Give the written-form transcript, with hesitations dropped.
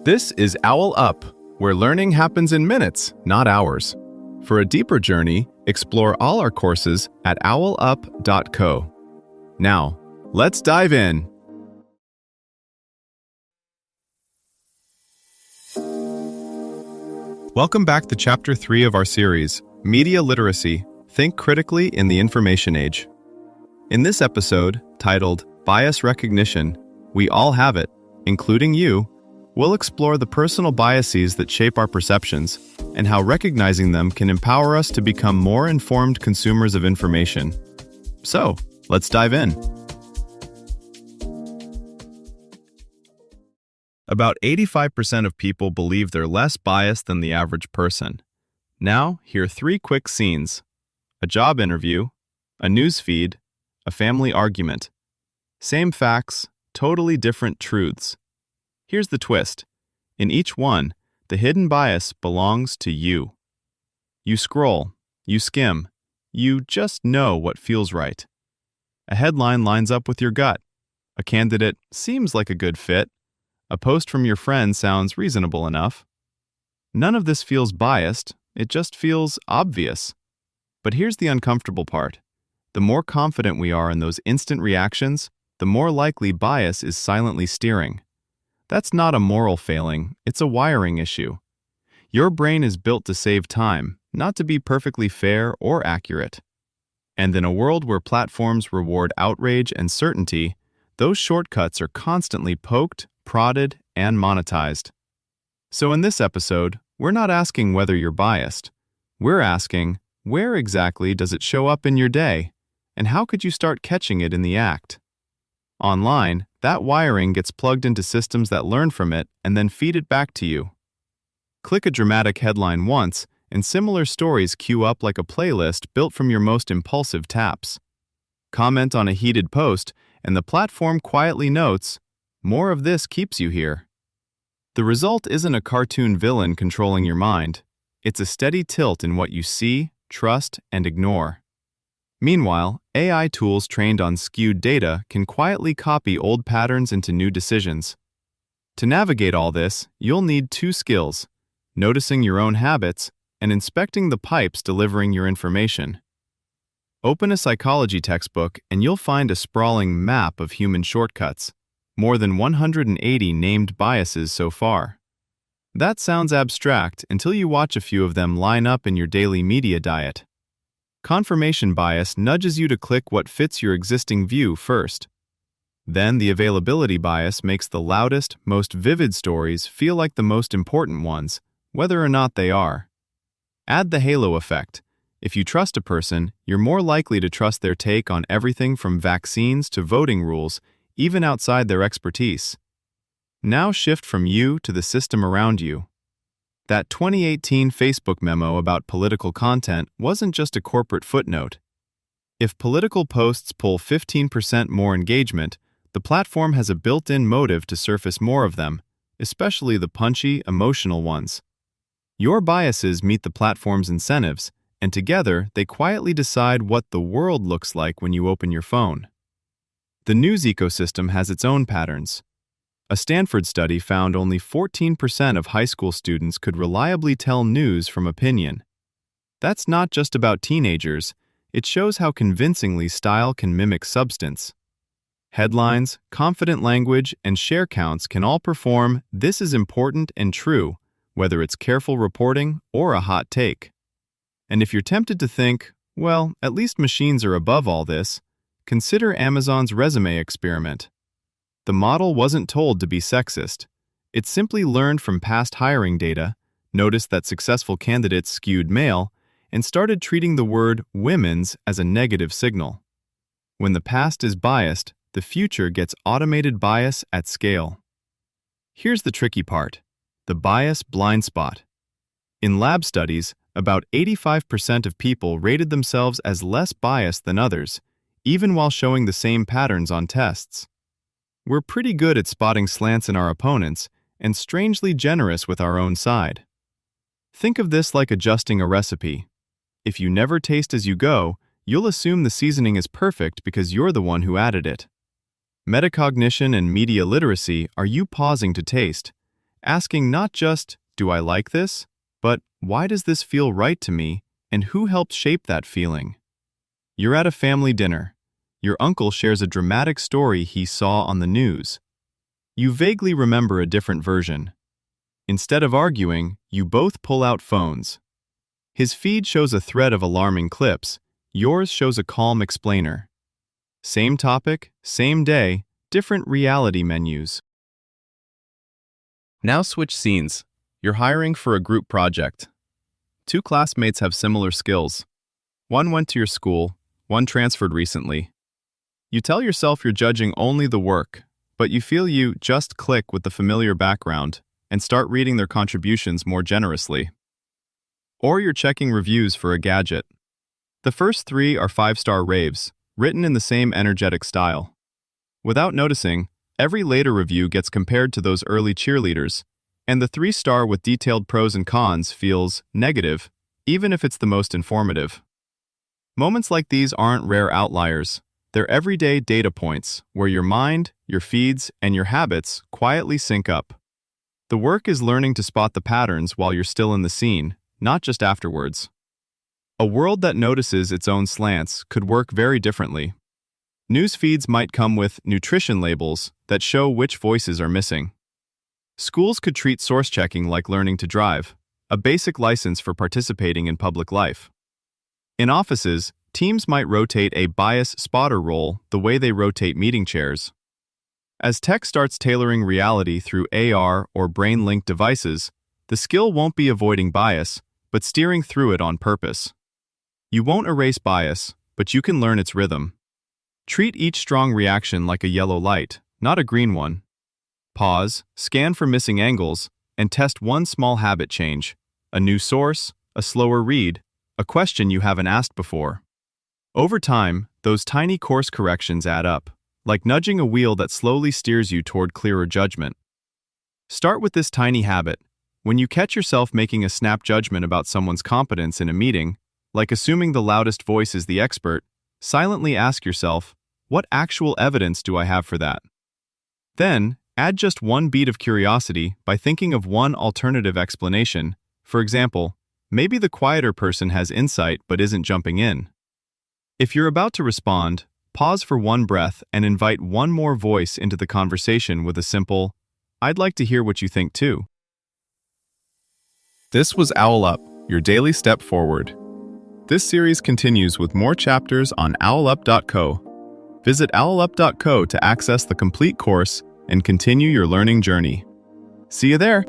This is OwlUp, where learning happens in minutes, not hours. For a deeper journey, explore all our courses at owlup.co. Now, let's dive in. Welcome back to Chapter 3 of our series, Media Literacy, Think Critically in the Information Age. In this episode, titled Bias Recognition, We All Have It, Including You, we'll explore the personal biases that shape our perceptions and how recognizing them can empower us to become more informed consumers of information. So, let's dive in. About 85% of people believe they're less biased than the average person. Now, here are 3 quick scenes: a job interview, a news feed, a family argument. Same facts, totally different truths. Here's the twist. In each one, the hidden bias belongs to you. You scroll, you skim, you just know what feels right. A headline lines up with your gut. A candidate seems like a good fit. A post from your friend sounds reasonable enough. None of this feels biased, it just feels obvious. But here's the uncomfortable part. The more confident we are in those instant reactions, the more likely bias is silently steering. That's not a moral failing, it's a wiring issue. Your brain is built to save time, not to be perfectly fair or accurate. And in a world where platforms reward outrage and certainty, those shortcuts are constantly poked, prodded, and monetized. So in this episode, we're not asking whether you're biased. We're asking, where exactly does it show up in your day? And how could you start catching it in the act? Online, that wiring gets plugged into systems that learn from it and then feed it back to you. Click a dramatic headline once, and similar stories queue up like a playlist built from your most impulsive taps. Comment on a heated post, and the platform quietly notes, "More of this keeps you here." The result isn't a cartoon villain controlling your mind. It's a steady tilt in what you see, trust, and ignore. Meanwhile, AI tools trained on skewed data can quietly copy old patterns into new decisions. To navigate all this, you'll need 2 skills: noticing your own habits and inspecting the pipes delivering your information. Open a psychology textbook and you'll find a sprawling map of human shortcuts. More than 180 named biases so far. That sounds abstract until you watch a few of them line up in your daily media diet. Confirmation bias nudges you to click what fits your existing view first. Then the availability bias makes the loudest, most vivid stories feel like the most important ones, whether or not they are. Add the halo effect. If you trust a person, you're more likely to trust their take on everything from vaccines to voting rules, even outside their expertise. Now shift from you to the system around you. That 2018 Facebook memo about political content wasn't just a corporate footnote. If political posts pull 15% more engagement, the platform has a built-in motive to surface more of them, especially the punchy, emotional ones. Your biases meet the platform's incentives, and together they quietly decide what the world looks like when you open your phone. The news ecosystem has its own patterns. A Stanford study found only 14% of high school students could reliably tell news from opinion. That's not just about teenagers, it shows how convincingly style can mimic substance. Headlines, confident language, and share counts can all perform "this is important and true," whether it's careful reporting or a hot take. And if you're tempted to think, well, at least machines are above all this, consider Amazon's resume experiment. The model wasn't told to be sexist. It simply learned from past hiring data, noticed that successful candidates skewed male, and started treating the word "women's" as a negative signal. When the past is biased, the future gets automated bias at scale. Here's the tricky part: the bias blind spot. In lab studies, about 85% of people rated themselves as less biased than others, even while showing the same patterns on tests. We're pretty good at spotting slants in our opponents and strangely generous with our own side. Think of this like adjusting a recipe. If you never taste as you go, you'll assume the seasoning is perfect because you're the one who added it. Metacognition and media literacy are you pausing to taste, asking not just, do I like this, but why does this feel right to me, and who helped shape that feeling? You're at a family dinner. Your uncle shares a dramatic story he saw on the news. You vaguely remember a different version. Instead of arguing, you both pull out phones. His feed shows a thread of alarming clips. Yours shows a calm explainer. Same topic, same day, different reality menus. Now switch scenes. You're hiring for a group project. Two classmates have similar skills. One went to your school, one transferred recently. You tell yourself you're judging only the work, but you feel you just click with the familiar background and start reading their contributions more generously. Or you're checking reviews for a gadget. The first three are 5-star raves, written in the same energetic style. Without noticing, every later review gets compared to those early cheerleaders, and the 3-star with detailed pros and cons feels negative, even if it's the most informative. Moments like these aren't rare outliers. They're everyday data points where your mind, your feeds, and your habits quietly sync up. The work is learning to spot the patterns while you're still in the scene, not just afterwards. A world that notices its own slants could work very differently. News feeds might come with nutrition labels that show which voices are missing. Schools could treat source checking like learning to drive, a basic license for participating in public life. In offices, teams might rotate a bias spotter role the way they rotate meeting chairs. As tech starts tailoring reality through AR or brain-linked devices, the skill won't be avoiding bias, but steering through it on purpose. You won't erase bias, but you can learn its rhythm. Treat each strong reaction like a yellow light, not a green one. Pause, scan for missing angles, and test one small habit change: a new source, a slower read, a question you haven't asked before. Over time, those tiny course corrections add up, like nudging a wheel that slowly steers you toward clearer judgment. Start with this tiny habit. When you catch yourself making a snap judgment about someone's competence in a meeting, like assuming the loudest voice is the expert, silently ask yourself, what actual evidence do I have for that? Then, add just one beat of curiosity by thinking of one alternative explanation. For example, maybe the quieter person has insight but isn't jumping in. If you're about to respond, pause for one breath and invite one more voice into the conversation with a simple, "I'd like to hear what you think too." This was OwlUp, your daily step forward. This series continues with more chapters on OwlUp.co. Visit OwlUp.co to access the complete course and continue your learning journey. See you there!